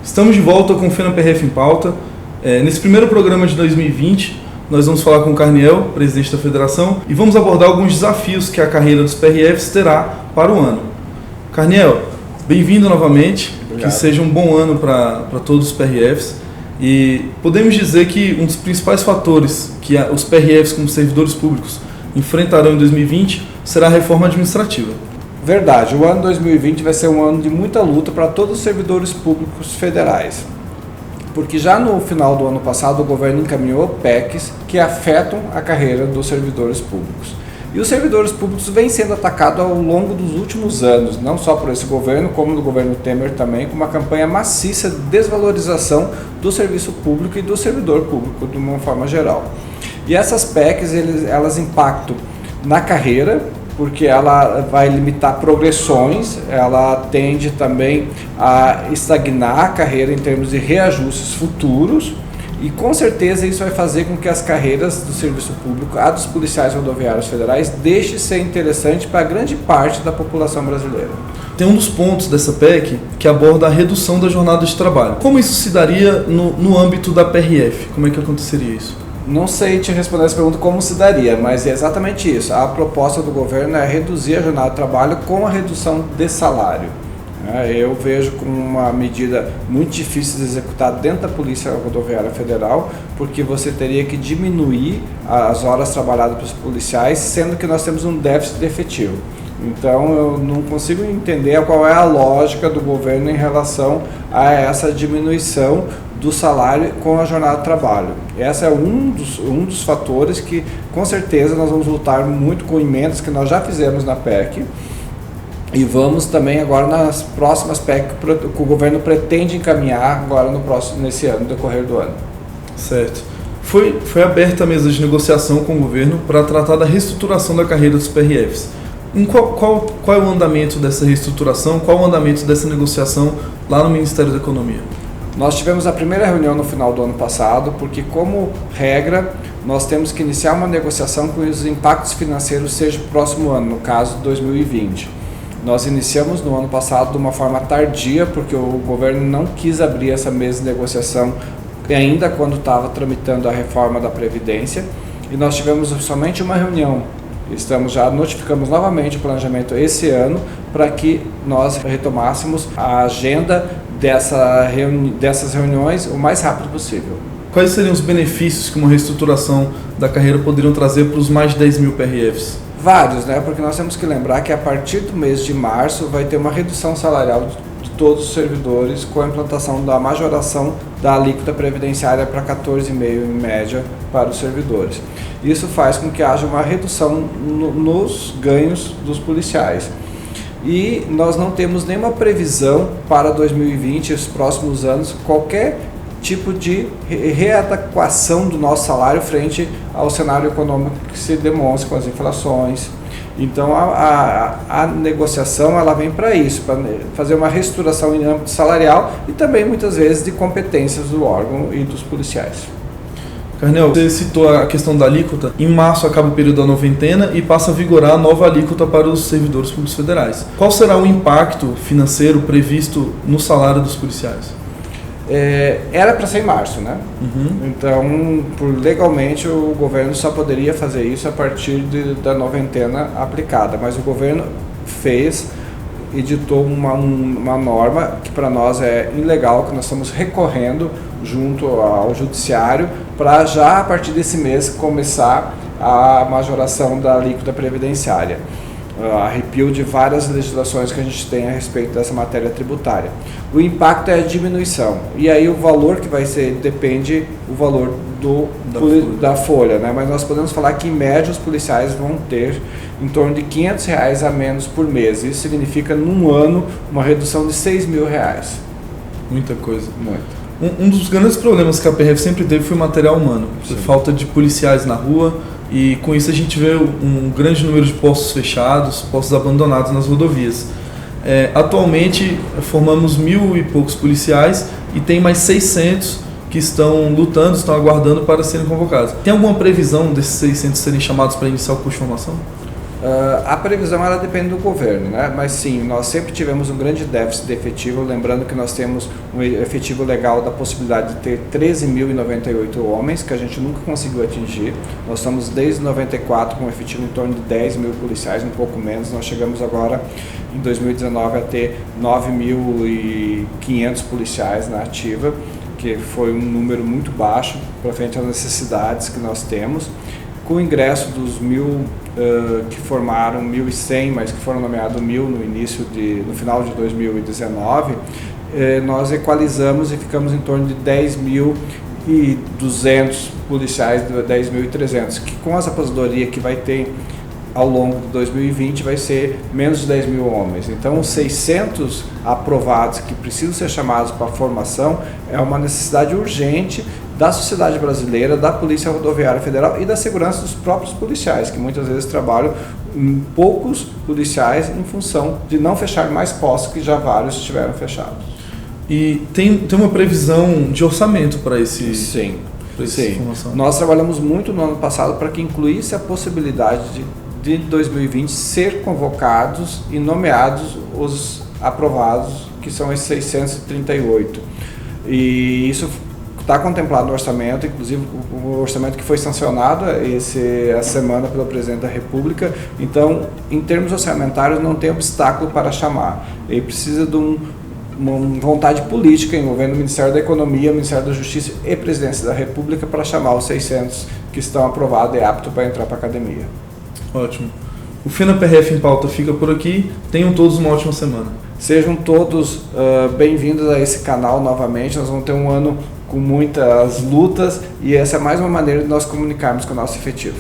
Estamos de volta com o FenaPRF em Pauta. Nesse primeiro programa de 2020, nós vamos falar com o Carniel, presidente da federação, e vamos abordar alguns desafios que a carreira dos PRFs terá para o ano. Carniel, bem-vindo novamente. Obrigado. Que seja um bom ano para todos os PRFs. E podemos dizer que um dos principais fatores que os PRFs como servidores públicos enfrentarão em 2020 será a reforma administrativa. Verdade, o ano 2020 vai ser um ano de muita luta para todos os servidores públicos federais, porque já no final do ano passado o governo encaminhou PECs que afetam a carreira dos servidores públicos. E os servidores públicos vêm sendo atacados ao longo dos últimos anos, não só por esse governo, como no governo Temer também, com uma campanha maciça de desvalorização do serviço público e do servidor público de uma forma geral. E essas PECs, elas impactam na carreira, porque ela vai limitar progressões, ela tende também a estagnar a carreira em termos de reajustes futuros, e com certeza isso vai fazer com que as carreiras do serviço público, a dos policiais rodoviários federais, deixe de ser interessante para grande parte da população brasileira. Tem um dos pontos dessa PEC que aborda a redução da jornada de trabalho. Como isso se daria no âmbito da PRF? Como é que aconteceria isso? Não sei te responder essa pergunta como se daria, mas é exatamente isso. A proposta do governo é reduzir a jornada de trabalho com a redução de salário. Eu vejo como uma medida muito difícil de executar dentro da Polícia Rodoviária Federal, porque você teria que diminuir as horas trabalhadas pelos policiais, sendo que nós temos um déficit efetivo. Então eu não consigo entender qual é a lógica do governo em relação a essa diminuição do salário com a jornada de trabalho. Esse é um dos fatores que com certeza nós vamos lutar muito com emendas que nós já fizemos na PEC e vamos também agora nas próximas PEC que o governo pretende encaminhar agora nesse ano, no decorrer do ano. Certo. Foi aberta a mesa de negociação com o governo para tratar da reestruturação da carreira dos PRFs. Qual é o andamento dessa reestruturação? Qual é o andamento dessa negociação lá no Ministério da Economia? Nós tivemos a primeira reunião no final do ano passado, porque como regra, nós temos que iniciar uma negociação com os impactos financeiros seja o próximo ano, no caso 2020. Nós iniciamos no ano passado de uma forma tardia, porque o governo não quis abrir essa mesa de negociação ainda quando estava tramitando a reforma da Previdência, e nós tivemos somente uma reunião. Notificamos novamente o planejamento esse ano para que nós retomássemos a agenda dessas reuniões o mais rápido possível. Quais seriam os benefícios que uma reestruturação da carreira poderiam trazer para os mais de 10 mil PRFs? Vários, porque nós temos que lembrar que a partir do mês de março vai ter uma redução salarial de todos os servidores com a implantação da majoração da alíquota previdenciária para 14,5% em média para os servidores. Isso faz com que haja uma redução nos ganhos dos policiais. E nós não temos nenhuma previsão para 2020, os próximos anos, qualquer tipo de readequação do nosso salário frente ao cenário econômico que se demonstra com as inflações. Então a negociação ela vem para isso, para fazer uma reestruturação em âmbito salarial e também muitas vezes de competências do órgão e dos policiais. Carniel, você citou a questão da alíquota. Em março acaba o período da noventena e passa a vigorar a nova alíquota para os servidores públicos federais. Qual será o impacto financeiro previsto no salário dos policiais? Era para ser em março, Uhum. Então, legalmente, o governo só poderia fazer isso a partir da noventena aplicada, mas o governo editou uma norma que para nós é ilegal, que nós estamos recorrendo junto ao judiciário para já a partir desse mês começar a majoração da alíquota previdenciária. Arrepio de várias legislações que a gente tem a respeito dessa matéria tributária. O impacto é a diminuição, e aí o valor que vai ser depende do valor da folha, mas nós podemos falar que em média os policiais vão ter em torno de R$500 a menos por mês. Isso significa num ano uma redução de R$6 mil. Muita coisa. Muito. Um dos grandes problemas que a PRF sempre teve foi o material humano, falta de policiais na rua, e com isso a gente vê um grande número de postos fechados, postos abandonados nas rodovias. Atualmente formamos 1.000 e poucos policiais e tem mais 600 que estão lutando, estão aguardando para serem convocados. Tem alguma previsão desses 600 serem chamados para iniciar o curso de formação? A previsão ela depende do governo, né? Mas sim, nós sempre tivemos um grande déficit de efetivo, lembrando que nós temos um efetivo legal da possibilidade de ter 13.098 homens, que a gente nunca conseguiu atingir. Nós estamos desde 94 com um efetivo em torno de 10 mil policiais, um pouco menos. Nós chegamos agora em 2019 a ter 9.500 policiais na ativa, que foi um número muito baixo para frente às necessidades que nós temos. Com o ingresso dos 1.000 que formaram 1.100, mas que foram nomeados 1.000 no final de 2019, nós equalizamos e ficamos em torno de 10.200 policiais, 10.300, que com essa aposentadoria que vai ter ao longo de 2020 vai ser menos de 10 mil homens. Então, os 600 aprovados que precisam ser chamados para formação é uma necessidade urgente da sociedade brasileira, da Polícia Rodoviária Federal e da segurança dos próprios policiais, que muitas vezes trabalham em poucos policiais em função de não fechar mais postos, que já vários estiveram fechados. E tem uma previsão de orçamento para esse... Sim. Nós trabalhamos muito no ano passado para que incluísse a possibilidade de 2020 ser convocados e nomeados os aprovados, que são esses 638. E isso está contemplado no orçamento, inclusive o orçamento que foi sancionado essa semana pelo presidente da República. Então, em termos orçamentários, não tem obstáculo para chamar. Ele precisa de uma vontade política envolvendo o Ministério da Economia, o Ministério da Justiça e a Presidência da República para chamar os 600 que estão aprovados e aptos para entrar para a academia. Ótimo. O FenaPRF em Pauta fica por aqui. Tenham todos uma ótima semana. Sejam todos bem-vindos a esse canal novamente. Nós vamos ter um ano com muitas lutas e essa é mais uma maneira de nós comunicarmos com o nosso efetivo.